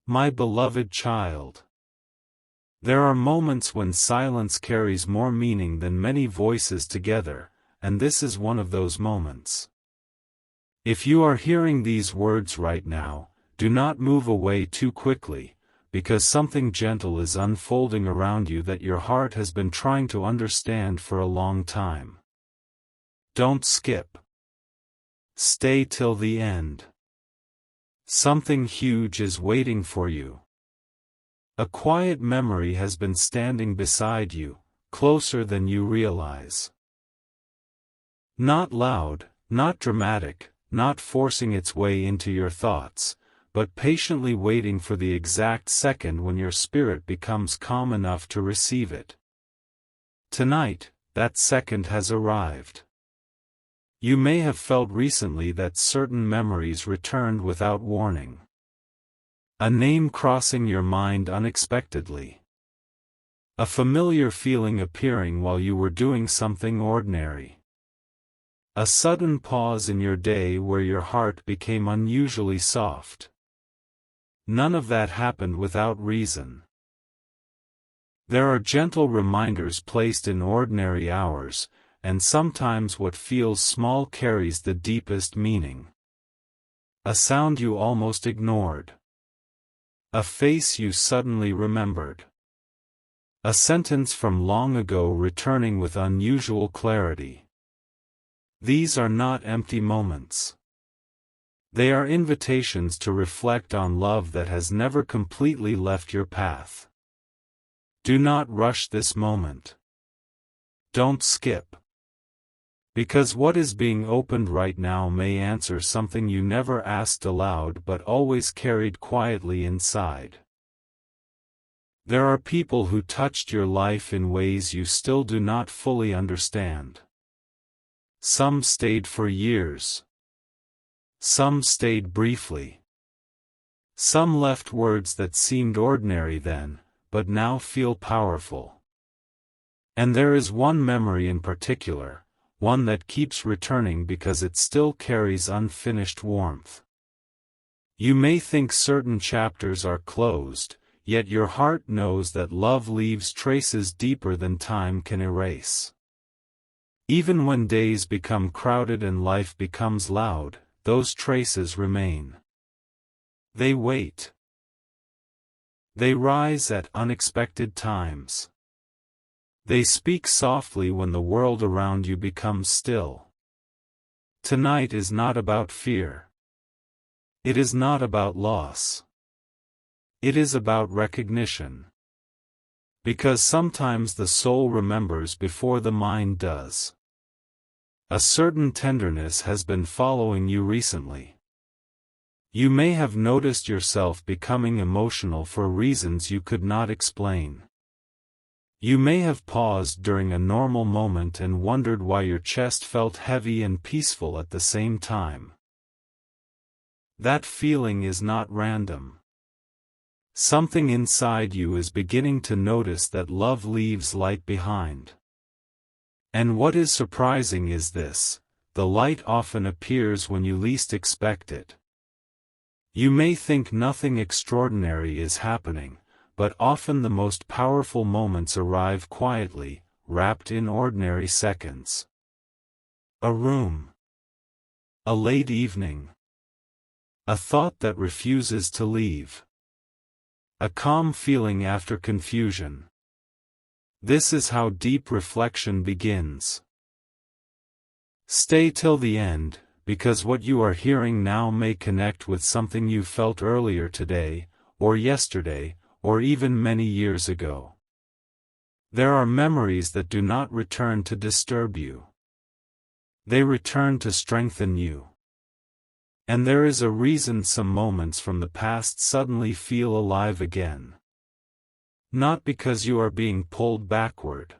My beloved child. There are moments when silence carries more meaning than many voices together, and this is one of those moments. If you are hearing these words right now, do not move away too quickly, because something gentle is unfolding around you that your heart has been trying to understand for a long time. Don't skip. Stay till the end. Something huge is waiting for you. A quiet memory has been standing beside you, closer than you realize. Not loud, not dramatic, not forcing its way into your thoughts, but patiently waiting for the exact second when your spirit becomes calm enough to receive it. Tonight, that second has arrived. You may have felt recently that certain memories returned without warning. A name crossing your mind unexpectedly. A familiar feeling appearing while you were doing something ordinary. A sudden pause in your day where your heart became unusually soft. None of that happened without reason. There are gentle reminders placed in ordinary hours, and sometimes what feels small carries the deepest meaning. A sound you almost ignored. A face you suddenly remembered. A sentence from long ago returning with unusual clarity. These are not empty moments. They are invitations to reflect on love that has never completely left your path. Do not rush this moment. Don't skip. Because what is being opened right now may answer something you never asked aloud but always carried quietly inside. There are people who touched your life in ways you still do not fully understand. Some stayed for years. Some stayed briefly. Some left words that seemed ordinary then, but now feel powerful. And there is one memory in particular, one that keeps returning because it still carries unfinished warmth. You may think certain chapters are closed, yet your heart knows that love leaves traces deeper than time can erase. Even when days become crowded and life becomes loud, those traces remain. They wait. They rise at unexpected times. They speak softly when the world around you becomes still. Tonight is not about fear. It is not about loss. It is about recognition. Because sometimes the soul remembers before the mind does. A certain tenderness has been following you recently. You may have noticed yourself becoming emotional for reasons you could not explain. You may have paused during a normal moment and wondered why your chest felt heavy and peaceful at the same time. That feeling is not random. Something inside you is beginning to notice that love leaves light behind. And what is surprising is this: the light often appears when you least expect it. You may think nothing extraordinary is happening, but often the most powerful moments arrive quietly, wrapped in ordinary seconds. A room. A late evening. A thought that refuses to leave. A calm feeling after confusion. This is how deep reflection begins. Stay till the end, because what you are hearing now may connect with something you felt earlier today, or yesterday, or even many years ago. There are memories that do not return to disturb you. They return to strengthen you. And there is a reason some moments from the past suddenly feel alive again. Not because you are being pulled backward,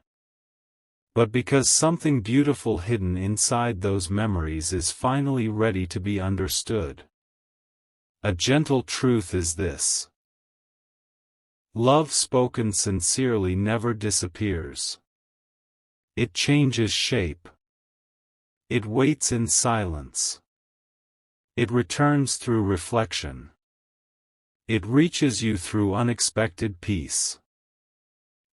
but because something beautiful hidden inside those memories is finally ready to be understood. A gentle truth is this: love spoken sincerely never disappears. It changes shape. It waits in silence. It returns through reflection. It reaches you through unexpected peace.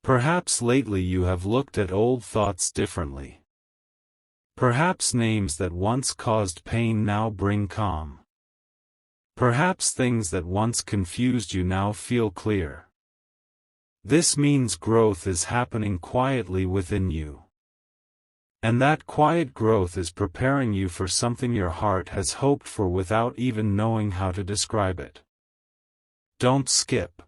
Perhaps lately you have looked at old thoughts differently. Perhaps names that once caused pain now bring calm. Perhaps things that once confused you now feel clear. This means growth is happening quietly within you. And that quiet growth is preparing you for something your heart has hoped for without even knowing how to describe it. Don't skip.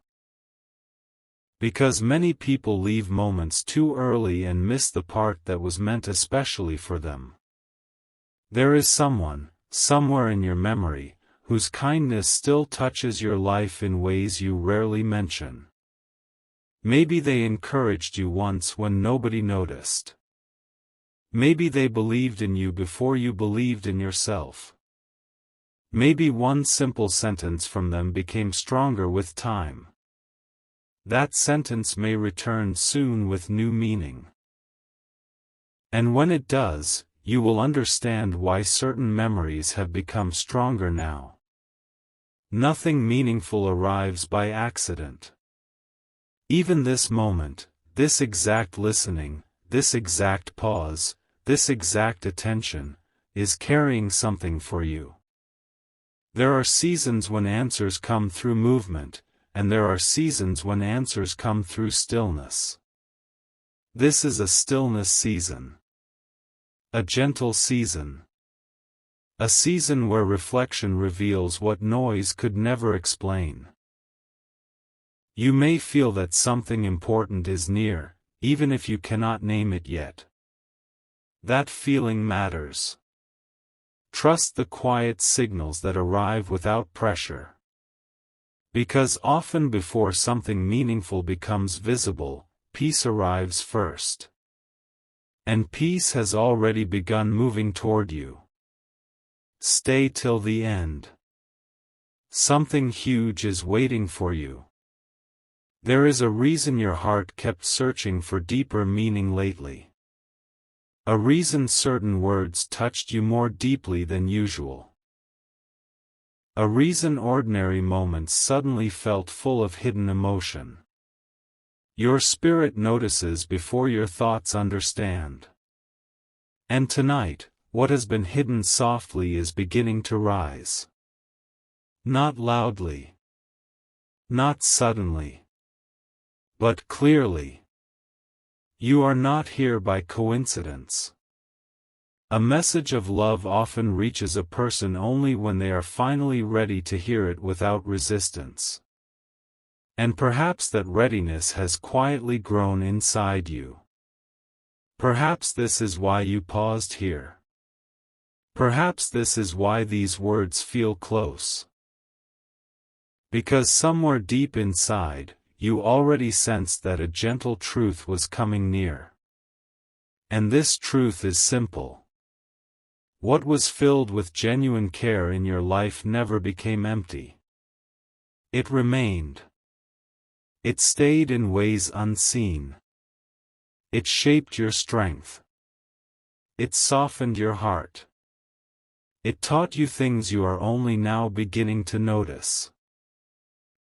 Because many people leave moments too early and miss the part that was meant especially for them. There is someone, somewhere in your memory, whose kindness still touches your life in ways you rarely mention. Maybe they encouraged you once when nobody noticed. Maybe they believed in you before you believed in yourself. Maybe one simple sentence from them became stronger with time. That sentence may return soon with new meaning. And when it does, you will understand why certain memories have become stronger now. Nothing meaningful arrives by accident. Even this moment, this exact listening, this exact pause, this exact attention, is carrying something for you. There are seasons when answers come through movement, and there are seasons when answers come through stillness. This is a stillness season. A gentle season. A season where reflection reveals what noise could never explain. You may feel that something important is near, even if you cannot name it yet. That feeling matters. Trust the quiet signals that arrive without pressure. Because often before something meaningful becomes visible, peace arrives first. And peace has already begun moving toward you. Stay till the end. Something huge is waiting for you. There is a reason your heart kept searching for deeper meaning lately. A reason certain words touched you more deeply than usual. A reason ordinary moments suddenly felt full of hidden emotion. Your spirit notices before your thoughts understand. And tonight, what has been hidden softly is beginning to rise. Not loudly. Not suddenly. But clearly. You are not here by coincidence. A message of love often reaches a person only when they are finally ready to hear it without resistance. And perhaps that readiness has quietly grown inside you. Perhaps this is why you paused here. Perhaps this is why these words feel close. Because somewhere deep inside, you already sensed that a gentle truth was coming near. And this truth is simple. What was filled with genuine care in your life never became empty. It remained. It stayed in ways unseen. It shaped your strength. It softened your heart. It taught you things you are only now beginning to notice.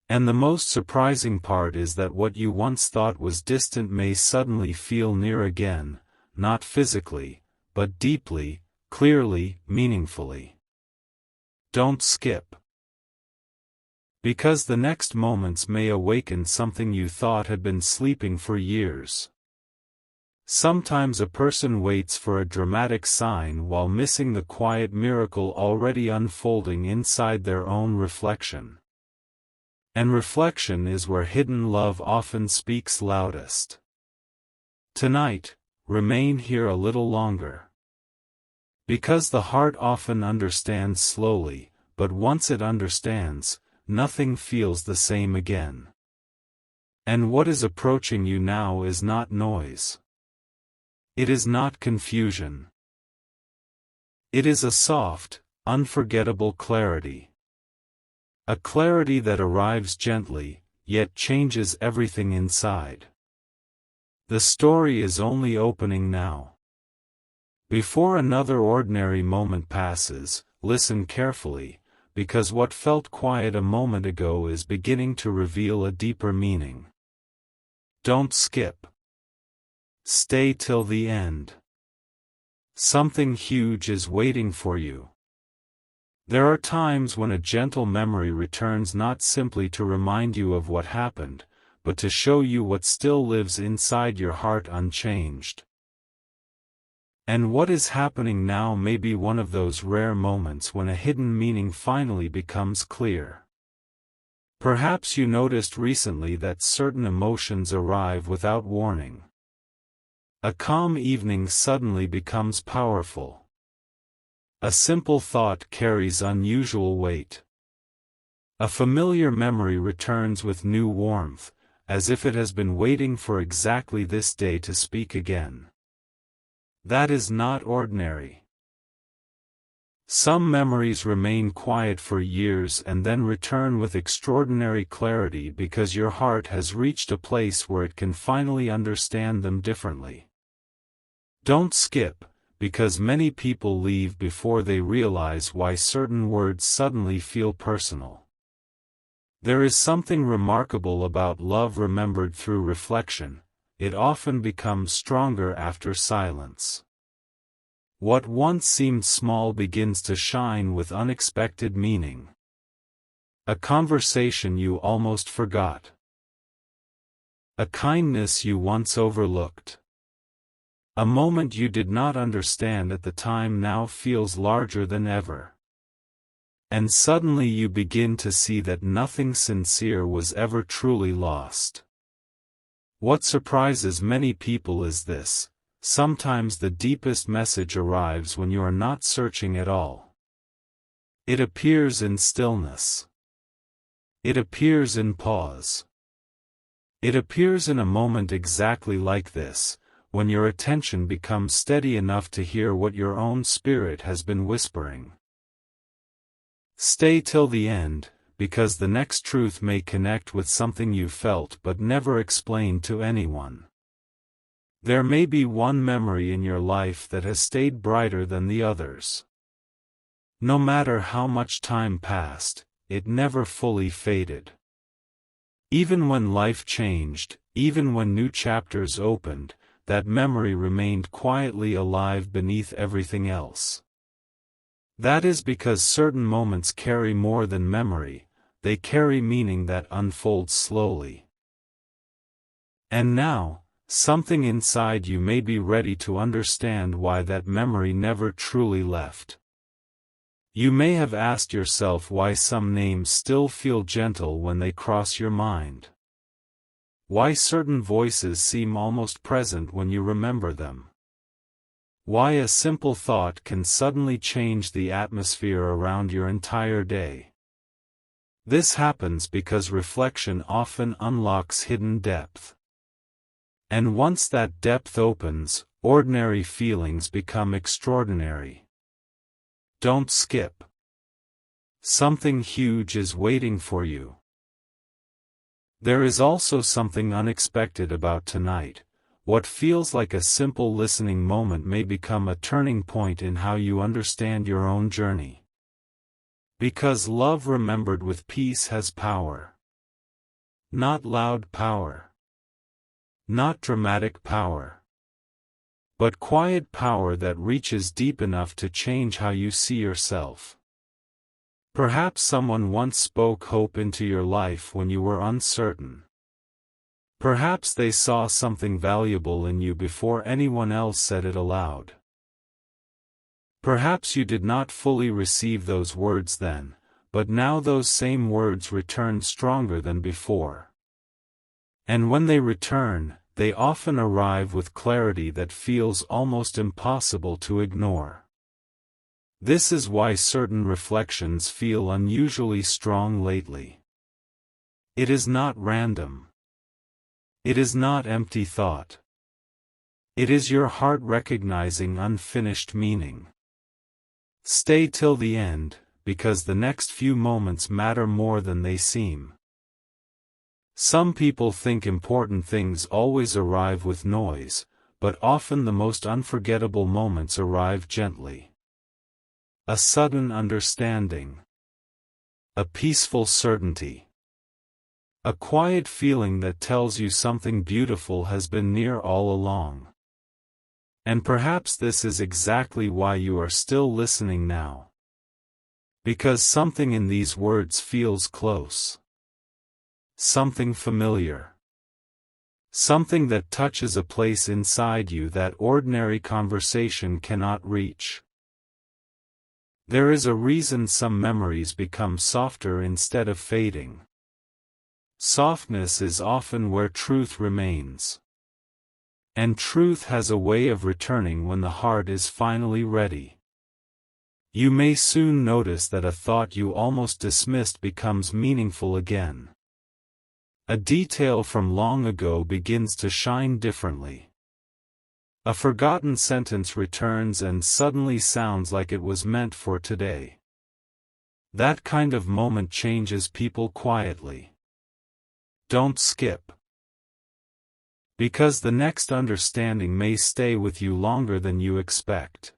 And the most surprising part is that what you once thought was distant may suddenly feel near again, not physically, but deeply, clearly, meaningfully. Don't skip. Because the next moments may awaken something you thought had been sleeping for years. Sometimes a person waits for a dramatic sign while missing the quiet miracle already unfolding inside their own reflection. And reflection is where hidden love often speaks loudest. Tonight, remain here a little longer. Because the heart often understands slowly, but once it understands, nothing feels the same again. And what is approaching you now is not noise. It is not confusion. It is a soft, unforgettable clarity. A clarity that arrives gently, yet changes everything inside. The story is only opening now. Before another ordinary moment passes, listen carefully, because what felt quiet a moment ago is beginning to reveal a deeper meaning. Don't skip. Stay till the end. Something huge is waiting for you. There are times when a gentle memory returns, not simply to remind you of what happened, but to show you what still lives inside your heart unchanged. And what is happening now may be one of those rare moments when a hidden meaning finally becomes clear. Perhaps you noticed recently that certain emotions arrive without warning. A calm evening suddenly becomes powerful. A simple thought carries unusual weight. A familiar memory returns with new warmth, as if it has been waiting for exactly this day to speak again. That is not ordinary. Some memories remain quiet for years and then return with extraordinary clarity because your heart has reached a place where it can finally understand them differently. Don't skip, because many people leave before they realize why certain words suddenly feel personal. There is something remarkable about love remembered through reflection. It often becomes stronger after silence. What once seemed small begins to shine with unexpected meaning. A conversation you almost forgot. A kindness you once overlooked. A moment you did not understand at the time now feels larger than ever. And suddenly you begin to see that nothing sincere was ever truly lost. What surprises many people is this: sometimes the deepest message arrives when you are not searching at all. It appears in stillness. It appears in pause. It appears in a moment exactly like this, when your attention becomes steady enough to hear what your own spirit has been whispering. Stay till the end, because the next truth may connect with something you felt but never explained to anyone. There may be one memory in your life that has stayed brighter than the others. No matter how much time passed, it never fully faded. Even when life changed, even when new chapters opened, that memory remained quietly alive beneath everything else. That is because certain moments carry more than memory, they carry meaning that unfolds slowly. And now, something inside you may be ready to understand why that memory never truly left. You may have asked yourself why some names still feel gentle when they cross your mind. Why certain voices seem almost present when you remember them. Why a simple thought can suddenly change the atmosphere around your entire day. This happens because reflection often unlocks hidden depth. And once that depth opens, ordinary feelings become extraordinary. Don't skip. Something huge is waiting for you. There is also something unexpected about tonight. What feels like a simple listening moment may become a turning point in how you understand your own journey. Because love remembered with peace has power. Not loud power. Not dramatic power. But quiet power that reaches deep enough to change how you see yourself. Perhaps someone once spoke hope into your life when you were uncertain. Perhaps they saw something valuable in you before anyone else said it aloud. Perhaps you did not fully receive those words then, but now those same words return stronger than before. And when they return, they often arrive with clarity that feels almost impossible to ignore. This is why certain reflections feel unusually strong lately. It is not random. It is not empty thought. It is your heart recognizing unfinished meaning. Stay till the end, because the next few moments matter more than they seem. Some people think important things always arrive with noise, but often the most unforgettable moments arrive gently. A sudden understanding. A peaceful certainty. A quiet feeling that tells you something beautiful has been near all along. And perhaps this is exactly why you are still listening now. Because something in these words feels close. Something familiar. Something that touches a place inside you that ordinary conversation cannot reach. There is a reason some memories become softer instead of fading. Softness is often where truth remains. And truth has a way of returning when the heart is finally ready. You may soon notice that a thought you almost dismissed becomes meaningful again. A detail from long ago begins to shine differently. A forgotten sentence returns and suddenly sounds like it was meant for today. That kind of moment changes people quietly. Don't skip. Because the next understanding may stay with you longer than you expect.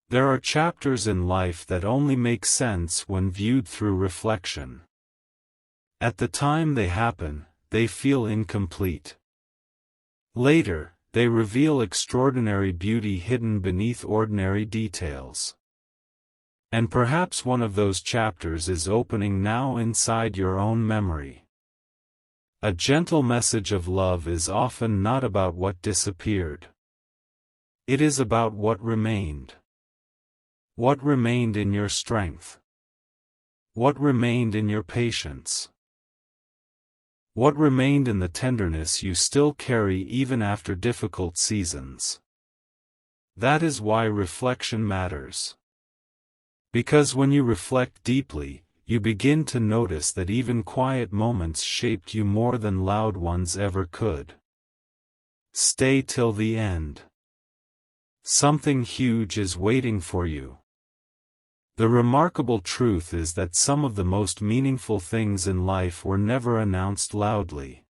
There are chapters in life that only make sense when viewed through reflection. At the time they happen, they feel incomplete. Later, they reveal extraordinary beauty hidden beneath ordinary details. And perhaps one of those chapters is opening now inside your own memory. A gentle message of love is often not about what disappeared. It is about what remained. What remained in your strength? What remained in your patience? What remained in the tenderness you still carry even after difficult seasons? That is why reflection matters. Because when you reflect deeply, you begin to notice that even quiet moments shaped you more than loud ones ever could. Stay till the end. Something huge is waiting for you. The remarkable truth is that some of the most meaningful things in life were never announced loudly.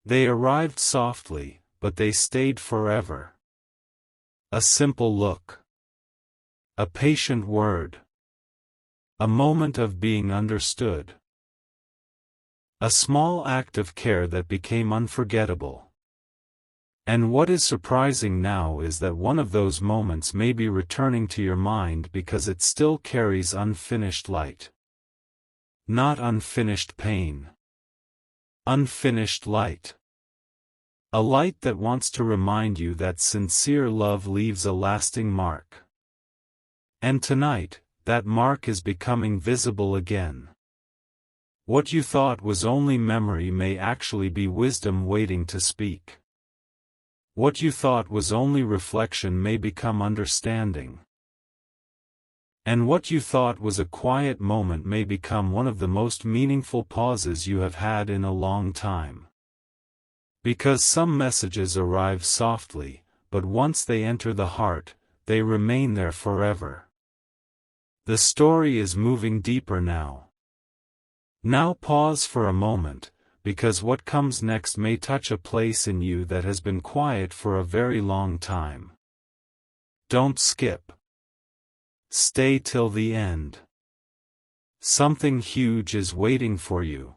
They arrived softly, but they stayed forever. A simple look. A patient word. A moment of being understood. A small act of care that became unforgettable. And what is surprising now is that one of those moments may be returning to your mind because it still carries unfinished light. Not unfinished pain. Unfinished light. A light that wants to remind you that sincere love leaves a lasting mark. And tonight, that mark is becoming visible again. What you thought was only memory may actually be wisdom waiting to speak. What you thought was only reflection may become understanding. And what you thought was a quiet moment may become one of the most meaningful pauses you have had in a long time. Because some messages arrive softly, but once they enter the heart, they remain there forever. The story is moving deeper now. Now pause for a moment, because what comes next may touch a place in you that has been quiet for a very long time. Don't skip. Stay till the end. Something huge is waiting for you.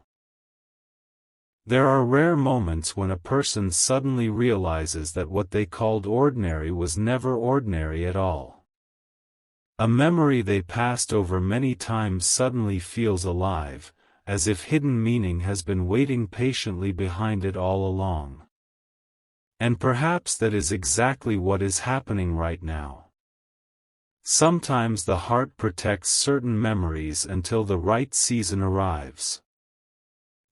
There are rare moments when a person suddenly realizes that what they called ordinary was never ordinary at all. A memory they passed over many times suddenly feels alive, as if hidden meaning has been waiting patiently behind it all along. And perhaps that is exactly what is happening right now. Sometimes the heart protects certain memories until the right season arrives.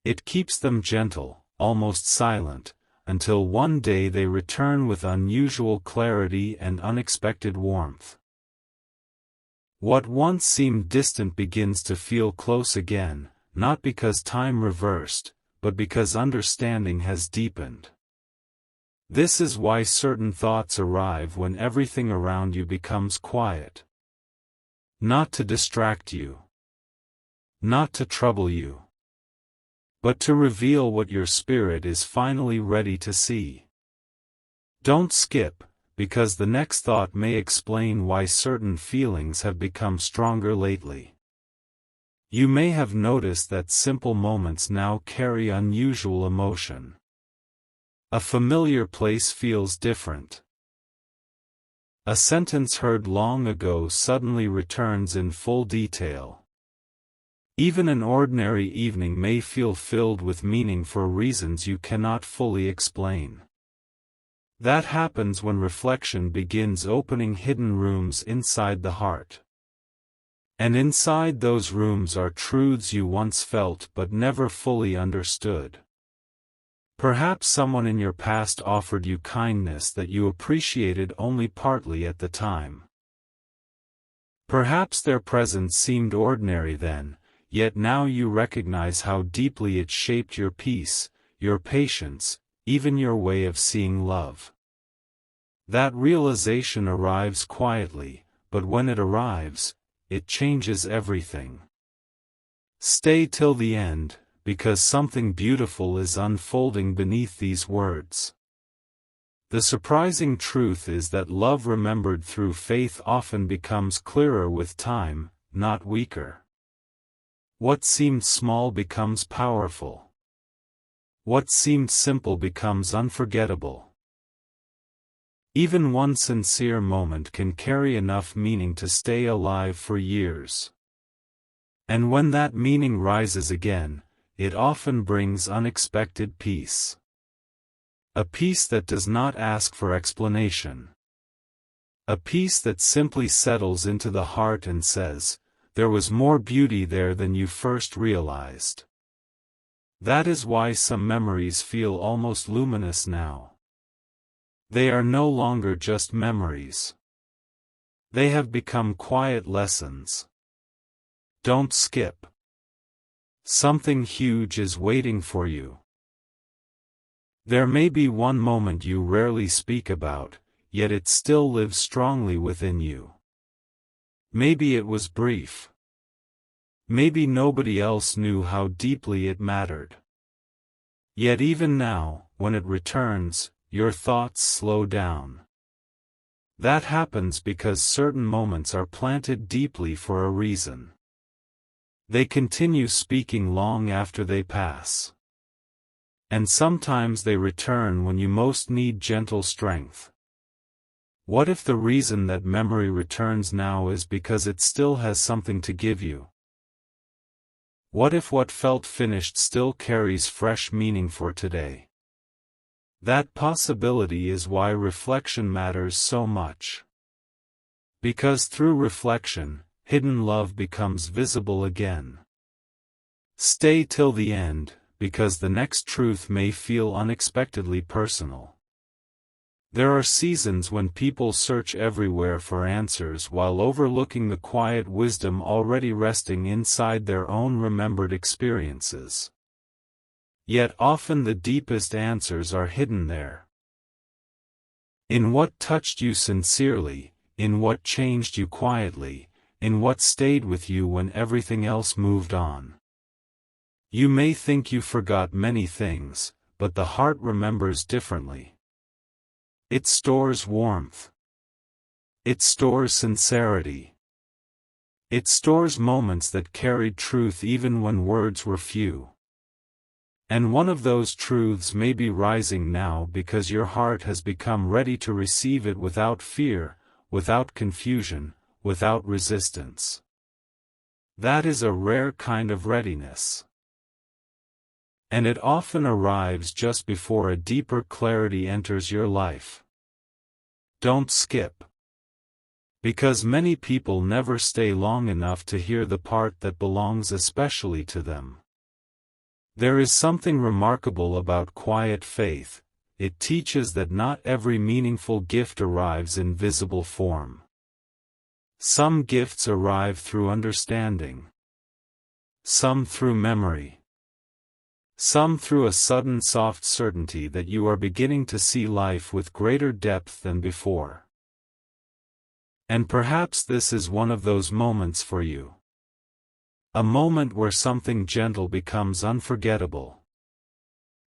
It keeps them gentle, almost silent, until one day they return with unusual clarity and unexpected warmth. What once seemed distant begins to feel close again, not because time reversed, but because understanding has deepened. This is why certain thoughts arrive when everything around you becomes quiet. Not to distract you. Not to trouble you. But to reveal what your spirit is finally ready to see. Don't skip, because the next thought may explain why certain feelings have become stronger lately. You may have noticed that simple moments now carry unusual emotion. A familiar place feels different. A sentence heard long ago suddenly returns in full detail. Even an ordinary evening may feel filled with meaning for reasons you cannot fully explain. That happens when reflection begins opening hidden rooms inside the heart. And inside those rooms are truths you once felt but never fully understood. Perhaps someone in your past offered you kindness that you appreciated only partly at the time. Perhaps their presence seemed ordinary then, yet now you recognize how deeply it shaped your peace, your patience, even your way of seeing love. That realization arrives quietly, but when it arrives, it changes everything. Stay till the end, because something beautiful is unfolding beneath these words. The surprising truth is that love remembered through faith often becomes clearer with time, not weaker. What seemed small becomes powerful. What seemed simple becomes unforgettable. Even one sincere moment can carry enough meaning to stay alive for years. And when that meaning rises again, it often brings unexpected peace. A peace that does not ask for explanation. A peace that simply settles into the heart and says, "There was more beauty there than you first realized." That is why some memories feel almost luminous now. They are no longer just memories. They have become quiet lessons. Don't skip. Something huge is waiting for you. There may be one moment you rarely speak about, yet it still lives strongly within you. Maybe it was brief. Maybe nobody else knew how deeply it mattered. Yet even now, when it returns, your thoughts slow down. That happens because certain moments are planted deeply for a reason. They continue speaking long after they pass. And sometimes they return when you most need gentle strength. What if the reason that memory returns now is because it still has something to give you? What if what felt finished still carries fresh meaning for today? That possibility is why reflection matters so much. Because through reflection, hidden love becomes visible again. Stay till the end, because the next truth may feel unexpectedly personal. There are seasons when people search everywhere for answers while overlooking the quiet wisdom already resting inside their own remembered experiences. Yet often the deepest answers are hidden there. In what touched you sincerely, in what changed you quietly, in what stayed with you when everything else moved on. You may think you forgot many things, but the heart remembers differently. It stores warmth. It stores sincerity. It stores moments that carried truth even when words were few. And one of those truths may be rising now because your heart has become ready to receive it without fear, without confusion, without resistance. That is a rare kind of readiness. And it often arrives just before a deeper clarity enters your life. Don't skip. Because many people never stay long enough to hear the part that belongs especially to them. There is something remarkable about quiet faith. It teaches that not every meaningful gift arrives in visible form. Some gifts arrive through understanding. Some through memory. Some through a sudden soft certainty that you are beginning to see life with greater depth than before. And perhaps this is one of those moments for you. A moment where something gentle becomes unforgettable.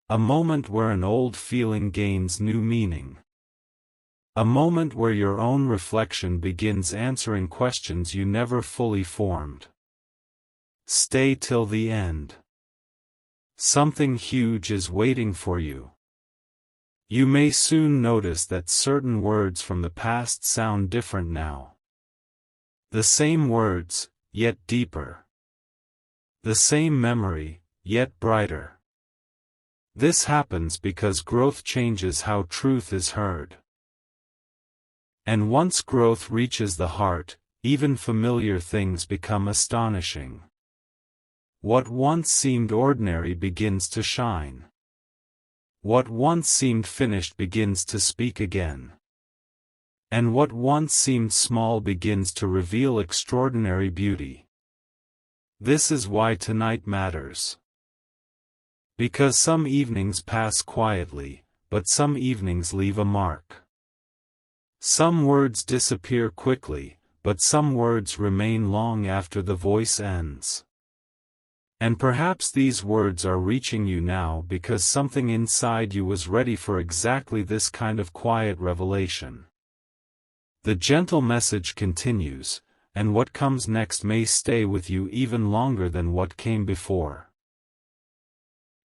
A moment where an old feeling gains new meaning. A moment where your own reflection begins answering questions you never fully formed. Stay till the end. Something huge is waiting for you. You may soon notice that certain words from the past sound different now. The same words, yet deeper. The same memory, yet brighter. This happens because growth changes how truth is heard. And once growth reaches the heart, even familiar things become astonishing. What once seemed ordinary begins to shine. What once seemed finished begins to speak again. And what once seemed small begins to reveal extraordinary beauty. This is why tonight matters. Because some evenings pass quietly, but some evenings leave a mark. Some words disappear quickly, but some words remain long after the voice ends. And perhaps these words are reaching you now because something inside you was ready for exactly this kind of quiet revelation. The gentle message continues, and what comes next may stay with you even longer than what came before.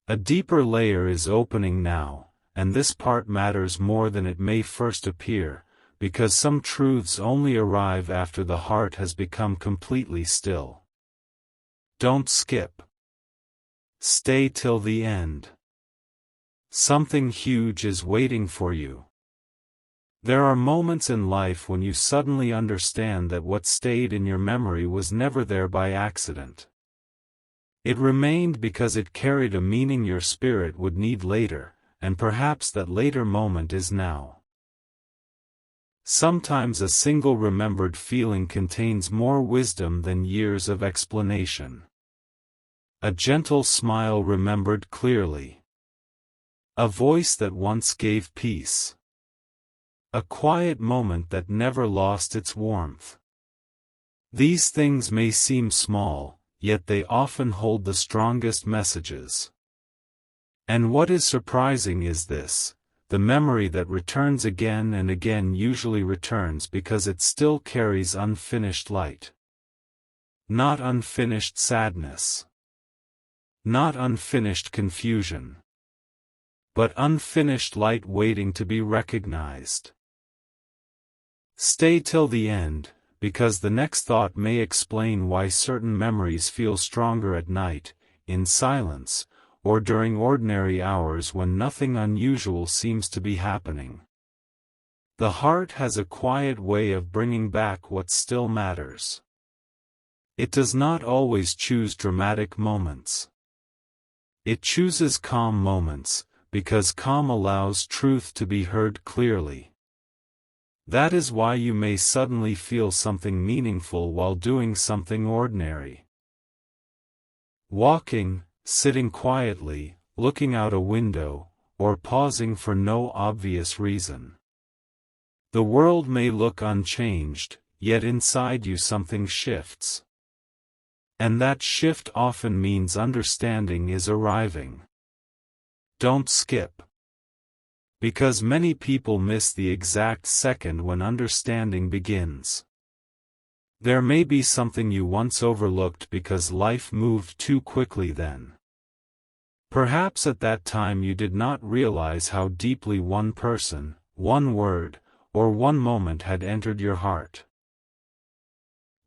A deeper layer is opening now, and this part matters more than it may first appear, because some truths only arrive after the heart has become completely still. Don't skip. Stay till the end. Something huge is waiting for you. There are moments in life when you suddenly understand that what stayed in your memory was never there by accident. It remained because it carried a meaning your spirit would need later, and perhaps that later moment is now. Sometimes a single remembered feeling contains more wisdom than years of explanation. A gentle smile remembered clearly. A voice that once gave peace. A quiet moment that never lost its warmth. These things may seem small, yet they often hold the strongest messages. And what is surprising is this: the memory that returns again and again usually returns because it still carries unfinished light. Not unfinished sadness. Not unfinished confusion. But unfinished light waiting to be recognized. Stay till the end, because the next thought may explain why certain memories feel stronger at night, in silence, or during ordinary hours when nothing unusual seems to be happening. The heart has a quiet way of bringing back what still matters. It does not always choose dramatic moments. It chooses calm moments, because calm allows truth to be heard clearly. That is why you may suddenly feel something meaningful while doing something ordinary. Walking, sitting quietly, looking out a window, or pausing for no obvious reason. The world may look unchanged, yet inside you something shifts. And that shift often means understanding is arriving. Don't skip. Because many people miss the exact second when understanding begins. There may be something you once overlooked because life moved too quickly then. Perhaps at that time you did not realize how deeply one person, one word, or one moment had entered your heart.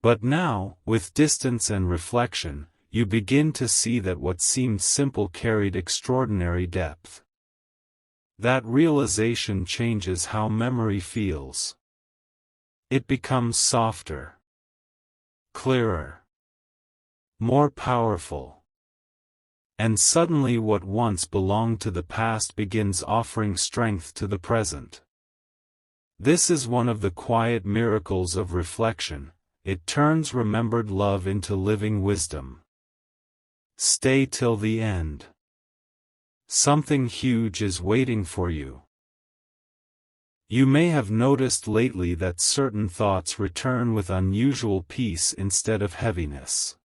But now, with distance and reflection, you begin to see that what seemed simple carried extraordinary depth. That realization changes how memory feels. It becomes softer, clearer, more powerful. And suddenly what once belonged to the past begins offering strength to the present. This is one of the quiet miracles of reflection. It turns remembered love into living wisdom. Stay till the end. Something huge is waiting for you. You may have noticed lately that certain thoughts return with unusual peace instead of heaviness.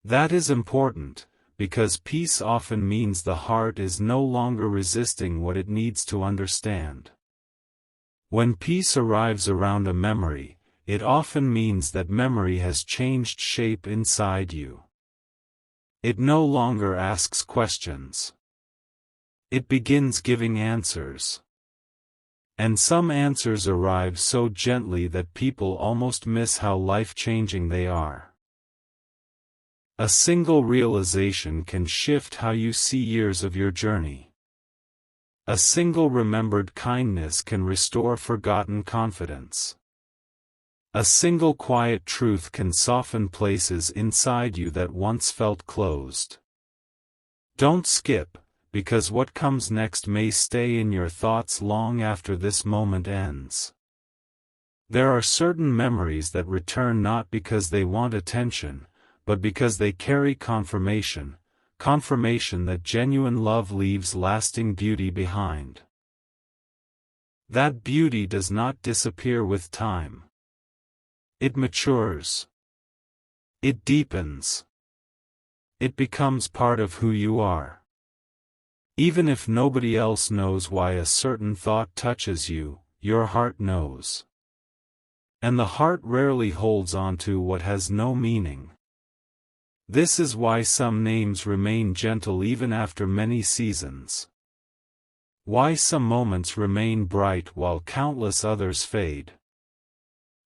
That is important, because peace often means the heart is no longer resisting what it needs to understand. When peace arrives around a memory, it often means that memory has changed shape inside you. It no longer asks questions. It begins giving answers. And some answers arrive so gently that people almost miss how life-changing they are. A single realization can shift how you see years of your journey. A single remembered kindness can restore forgotten confidence. A single quiet truth can soften places inside you that once felt closed. Don't skip, because what comes next may stay in your thoughts long after this moment ends. There are certain memories that return not because they want attention, but because they carry confirmation that genuine love leaves lasting beauty behind. That beauty does not disappear with time. It matures. It deepens. It becomes part of who you are. Even if nobody else knows why a certain thought touches you, your heart knows. And the heart rarely holds on to what has no meaning. This is why some names remain gentle even after many seasons. Why some moments remain bright while countless others fade.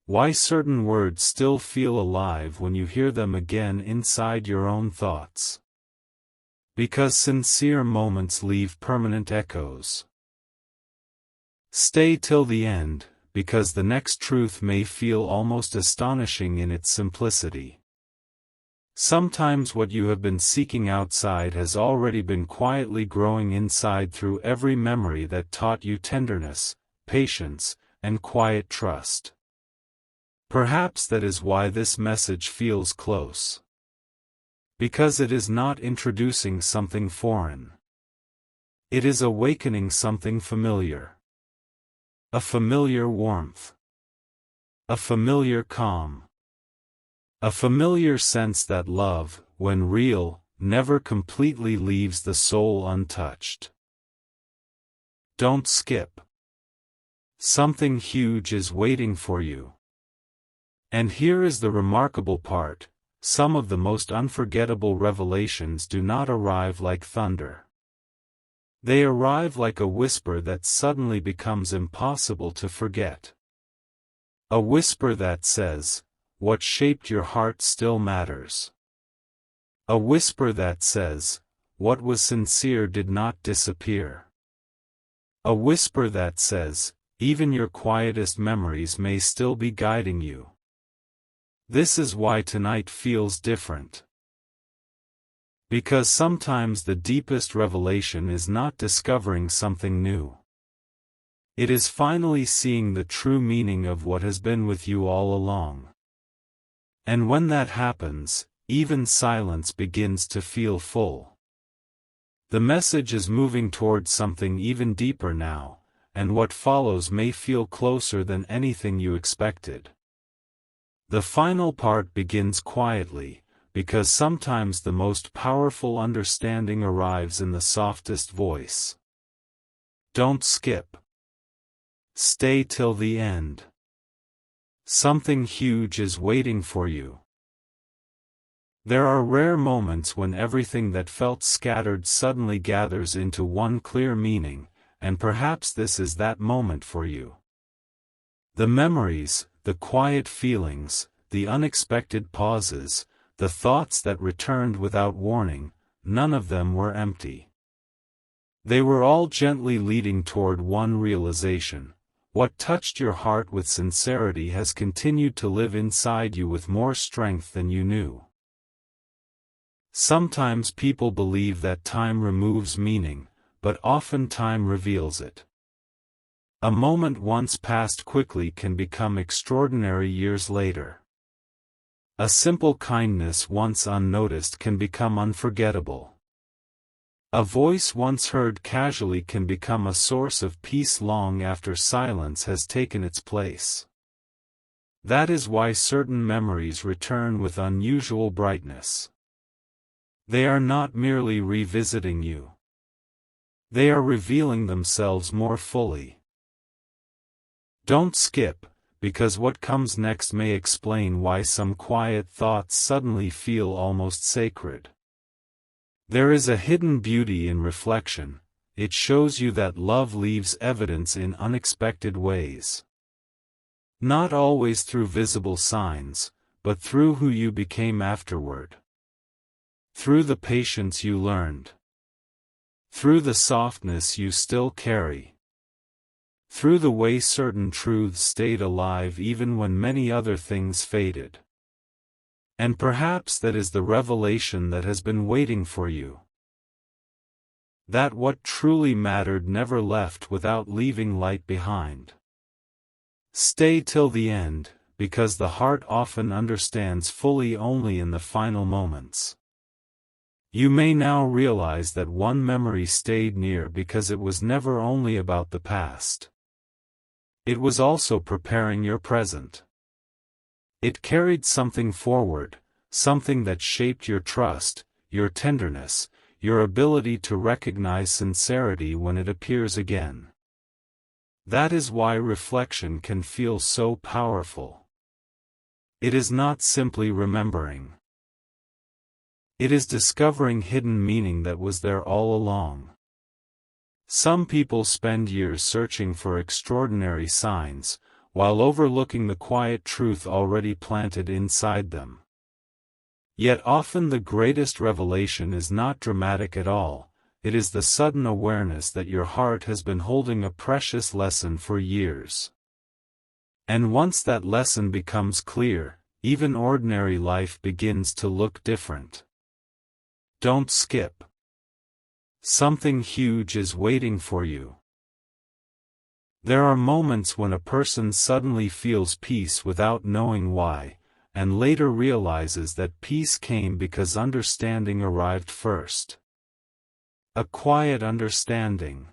Why certain words still feel alive when you hear them again inside your own thoughts. Because sincere moments leave permanent echoes. Stay till the end, because the next truth may feel almost astonishing in its simplicity. Sometimes what you have been seeking outside has already been quietly growing inside through every memory that taught you tenderness, patience, and quiet trust. Perhaps that is why this message feels close. Because it is not introducing something foreign. It is awakening something familiar. A familiar warmth. A familiar calm. A familiar sense that love, when real, never completely leaves the soul untouched. Don't skip. Something huge is waiting for you. And here is the remarkable part: some of the most unforgettable revelations do not arrive like thunder. They arrive like a whisper that suddenly becomes impossible to forget. A whisper that says, "What shaped your heart still matters." A whisper that says, "What was sincere did not disappear." A whisper that says, "Even your quietest memories may still be guiding you." This is why tonight feels different. Because sometimes the deepest revelation is not discovering something new. It is finally seeing the true meaning of what has been with you all along. And when that happens, even silence begins to feel full. The message is moving towards something even deeper now, and what follows may feel closer than anything you expected. The final part begins quietly, because sometimes the most powerful understanding arrives in the softest voice. Don't skip. Stay till the end. Something huge is waiting for you. There are rare moments when everything that felt scattered suddenly gathers into one clear meaning, and perhaps this is that moment for you. The memories, the quiet feelings, the unexpected pauses, the thoughts that returned without warning, none of them were empty. They were all gently leading toward one realization: what touched your heart with sincerity has continued to live inside you with more strength than you knew. Sometimes people believe that time removes meaning, but often time reveals it. A moment once passed quickly can become extraordinary years later. A simple kindness once unnoticed can become unforgettable. A voice once heard casually can become a source of peace long after silence has taken its place. That is why certain memories return with unusual brightness. They are not merely revisiting you. They are revealing themselves more fully. Don't skip, because what comes next may explain why some quiet thoughts suddenly feel almost sacred. There is a hidden beauty in reflection. It shows you that love leaves evidence in unexpected ways. Not always through visible signs, but through who you became afterward. Through the patience you learned. Through the softness you still carry. Through the way certain truths stayed alive even when many other things faded. And perhaps that is the revelation that has been waiting for you. That what truly mattered never left without leaving light behind. Stay till the end, because the heart often understands fully only in the final moments. You may now realize that one memory stayed near because it was never only about the past. It was also preparing your present. It carried something forward, something that shaped your trust, your tenderness, your ability to recognize sincerity when it appears again. That is why reflection can feel so powerful. It is not simply remembering. It is discovering hidden meaning that was there all along. Some people spend years searching for extraordinary signs, while overlooking the quiet truth already planted inside them. Yet often the greatest revelation is not dramatic at all. It is the sudden awareness that your heart has been holding a precious lesson for years. And once that lesson becomes clear, even ordinary life begins to look different. Don't skip. Something huge is waiting for you. There are moments when a person suddenly feels peace without knowing why, and later realizes that peace came because understanding arrived first. A quiet understanding.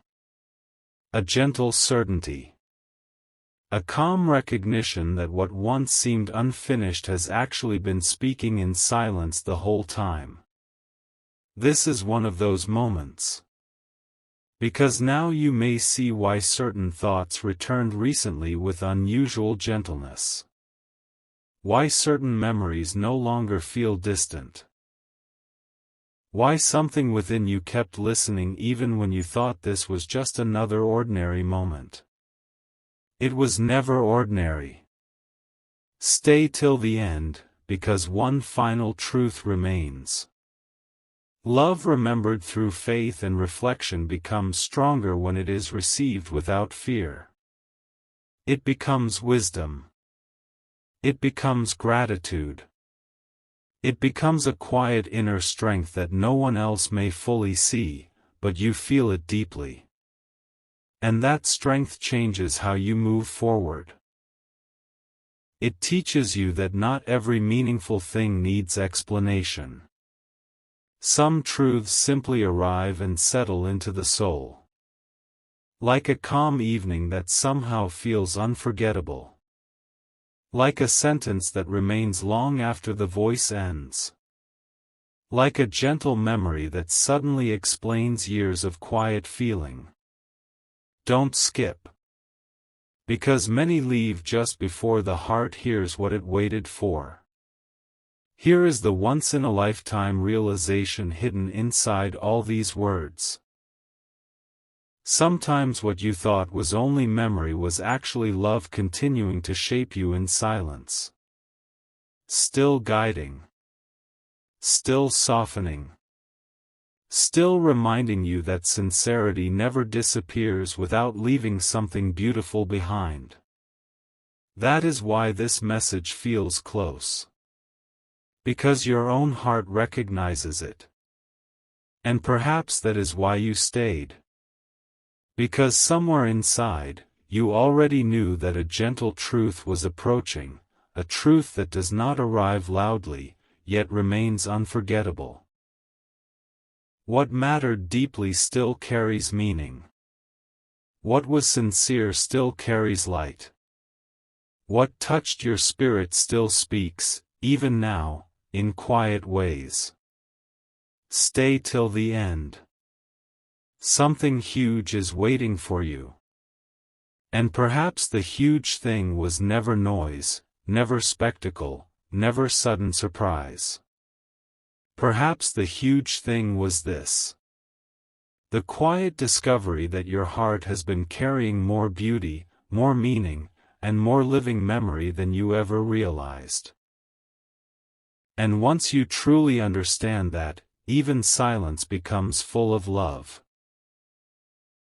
A gentle certainty. A calm recognition that what once seemed unfinished has actually been speaking in silence the whole time. This is one of those moments. Because now you may see why certain thoughts returned recently with unusual gentleness. Why certain memories no longer feel distant. Why something within you kept listening even when you thought this was just another ordinary moment. It was never ordinary. Stay till the end, because one final truth remains. Love remembered through faith and reflection becomes stronger when it is received without fear. It becomes wisdom. It becomes gratitude. It becomes a quiet inner strength that no one else may fully see, but you feel it deeply. And that strength changes how you move forward. It teaches you that not every meaningful thing needs explanation. Some truths simply arrive and settle into the soul. Like a calm evening that somehow feels unforgettable. Like a sentence that remains long after the voice ends. Like a gentle memory that suddenly explains years of quiet feeling. Don't skip. Because many leave just before the heart hears what it waited for. Here is the once-in-a-lifetime realization hidden inside all these words. Sometimes what you thought was only memory was actually love continuing to shape you in silence. Still guiding. Still softening. Still reminding you that sincerity never disappears without leaving something beautiful behind. That is why this message feels close. Because your own heart recognizes it. And perhaps that is why you stayed. Because somewhere inside, you already knew that a gentle truth was approaching, a truth that does not arrive loudly, yet remains unforgettable. What mattered deeply still carries meaning. What was sincere still carries light. What touched your spirit still speaks, even now, in quiet ways. Stay till the end. Something huge is waiting for you. And perhaps the huge thing was never noise, never spectacle, never sudden surprise. Perhaps the huge thing was this: the quiet discovery that your heart has been carrying more beauty, more meaning, and more living memory than you ever realized. And once you truly understand that, even silence becomes full of love.